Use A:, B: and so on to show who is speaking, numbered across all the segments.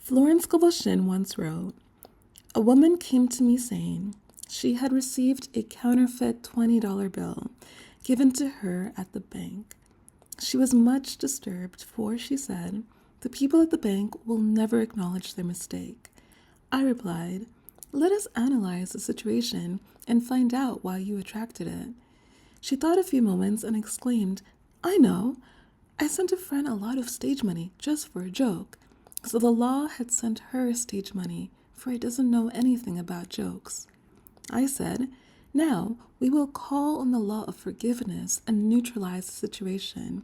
A: Florence Scovel Shinn once wrote, "A woman came to me saying she had received a counterfeit $20 bill given to her at the bank. She was much disturbed, for, she said, the people at the bank will never acknowledge their mistake. I replied, let us analyze the situation and find out why you attracted it. She thought a few moments and exclaimed, I know. I sent a friend a lot of stage money just for a joke. So the law had sent her stage money, for it doesn't know anything about jokes. I said, now we will call on the law of forgiveness and neutralize the situation.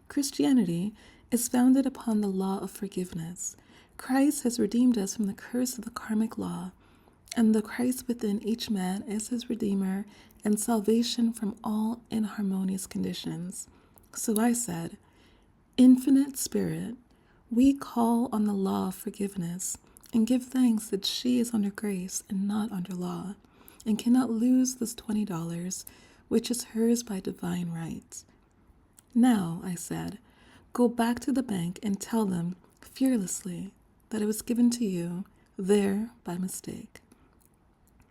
A: Christianity is founded upon the law of forgiveness. Christ has redeemed us from the curse of the karmic law, and the Christ within each man is his redeemer and salvation from all inharmonious conditions. So I said, Infinite Spirit, we call on the law of forgiveness and give thanks that she is under grace and not under law, and cannot lose this $20, which is hers by divine right. Now, I said, go back to the bank and tell them fearlessly that it was given to you there by mistake.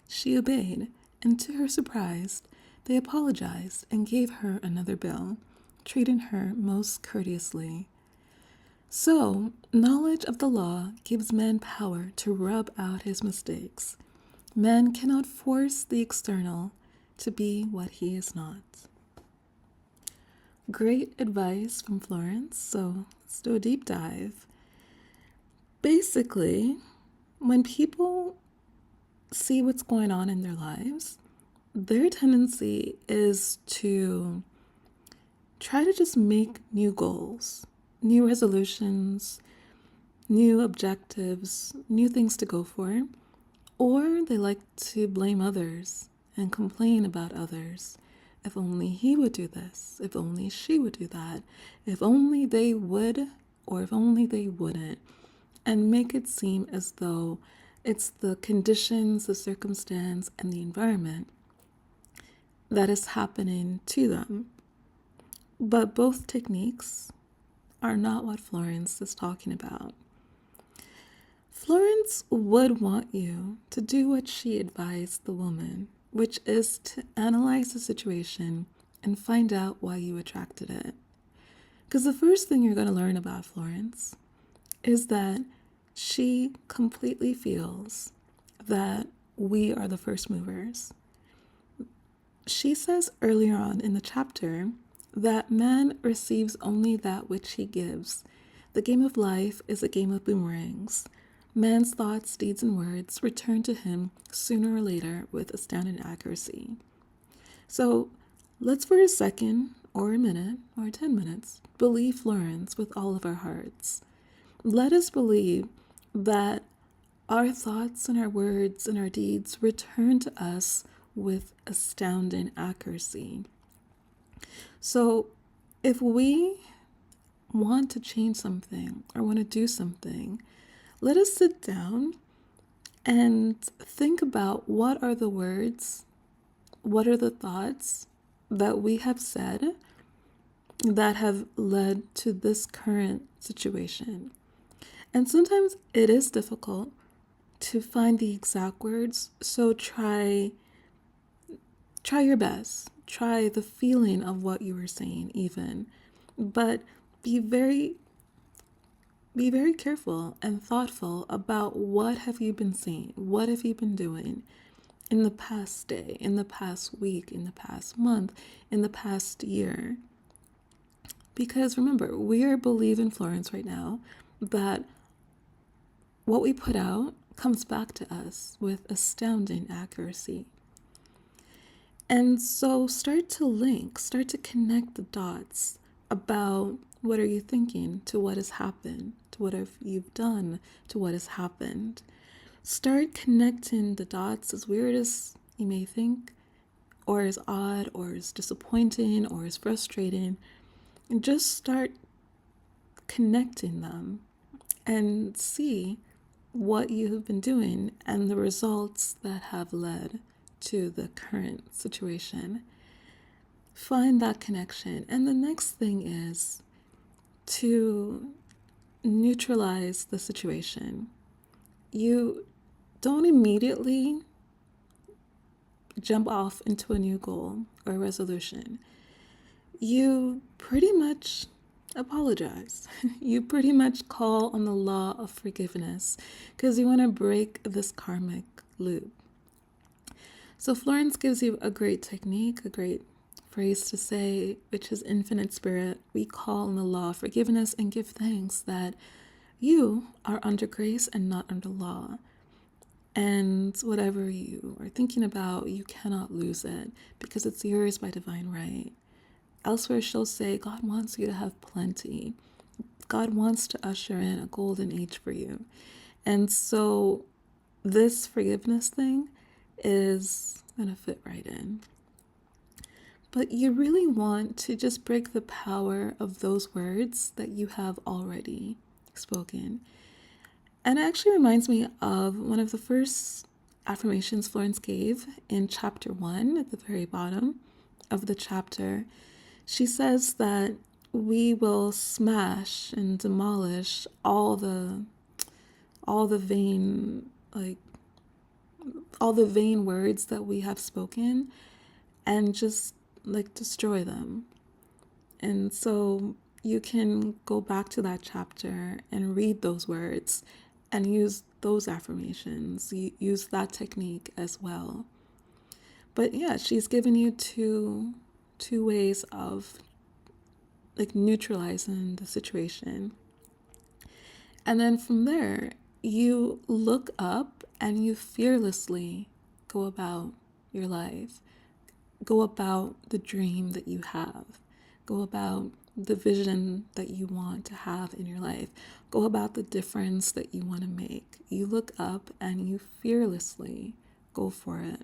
A: She obeyed, and to her surprise, they apologized and gave her another bill, treating her most courteously. So, knowledge of the law gives man power to rub out his mistakes. Man cannot force the external to be what he is not. Great advice from Florence, so let's do a deep dive. Basically, when people see what's going on in their lives, their tendency is to try to just make new goals, new resolutions, new objectives, new things to go for, or they like to blame others and complain about others. If only he would do this, if only she would do that, if only they would, or if only they wouldn't, and make it seem as though it's the conditions, the circumstance, and the environment that is happening to them. But both techniques are not what Florence is talking about. Florence would want you to do what she advised the woman, which is to analyze the situation and find out why you attracted it. Because the first thing you're going to learn about Florence is that she completely feels that we are the first movers. She says earlier on in the chapter that man receives only that which he gives. The game of life is a game of boomerangs. Man's thoughts, deeds, and words return to him sooner or later with astounding accuracy. So let's for a second, or a minute, or 10 minutes, believe Florence with all of our hearts. Let us believe that our thoughts and our words and our deeds return to us with astounding accuracy. So if we want to change something or want to do something, let us sit down and think about what are the words, what are the thoughts that we have said that have led to this current situation. And sometimes it is difficult to find the exact words, so try your best. Try the feeling of what you were saying even, but be very careful and thoughtful about what have you been saying, what have you been doing in the past day, in the past week, in the past month, in the past year. Because remember, we are believing Florence right now that what we put out comes back to us with astounding accuracy. And so start to connect the dots about what are you thinking to what has happened, to what have you've done, to what has happened. Start connecting the dots, as weird as you may think, or as odd, or as disappointing, or as frustrating, and just start connecting them and see what you have been doing and the results that have led to the current situation. Find that connection. And the next thing is to neutralize the situation. You don't immediately jump off into a new goal or resolution. You pretty much apologize. You pretty much call on the law of forgiveness because you want to break this karmic loop. So Florence gives you a great technique, a great phrase to say, which is infinite spirit. We call on the law of forgiveness and give thanks that you are under grace and not under law. And whatever you are thinking about, you cannot lose it because it's yours by divine right. Elsewhere, she'll say, God wants you to have plenty. God wants to usher in a golden age for you. And so this forgiveness thing is going to fit right in. But you really want to just break the power of those words that you have already spoken. And it actually reminds me of one of the first affirmations Florence gave in chapter 1 at the very bottom of the chapter. She says that we will smash and demolish all the vain words that we have spoken and just destroy them. And so you can go back to that chapter and read those words and use those affirmations. Use that technique as well. But yeah, she's given you two ways of neutralizing the situation. And then from there, you look up and you fearlessly go about your life. Go about the dream that you have. Go about the vision that you want to have in your life. Go about the difference that you want to make. You look up and you fearlessly go for it.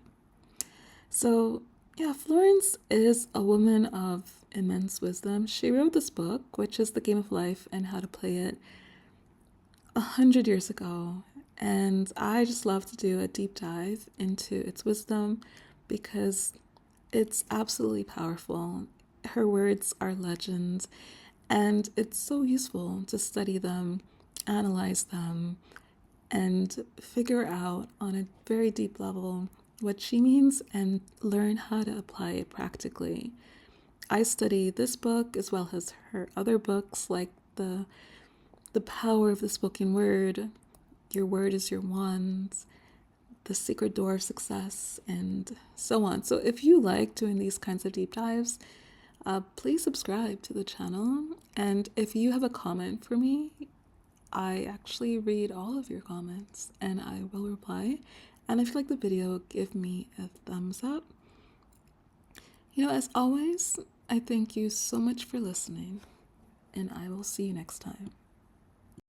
A: So, yeah, Florence is a woman of immense wisdom. She wrote this book, which is The Game of Life and How to Play It, 100 years ago. And I just love to do a deep dive into its wisdom because it's absolutely powerful. Her words are legends, and it's so useful to study them, analyze them, and figure out on a very deep level what she means and learn how to apply it practically. I study this book as well as her other books like the Power of the Spoken Word, Your Word is Your Wand, The Secret Door of Success, and so on. So if you like doing these kinds of deep dives, please subscribe to the channel. And if you have a comment for me, I actually read all of your comments and I will reply. And if you like the video, give me a thumbs up. As always, I thank you so much for listening, and I will see you next time.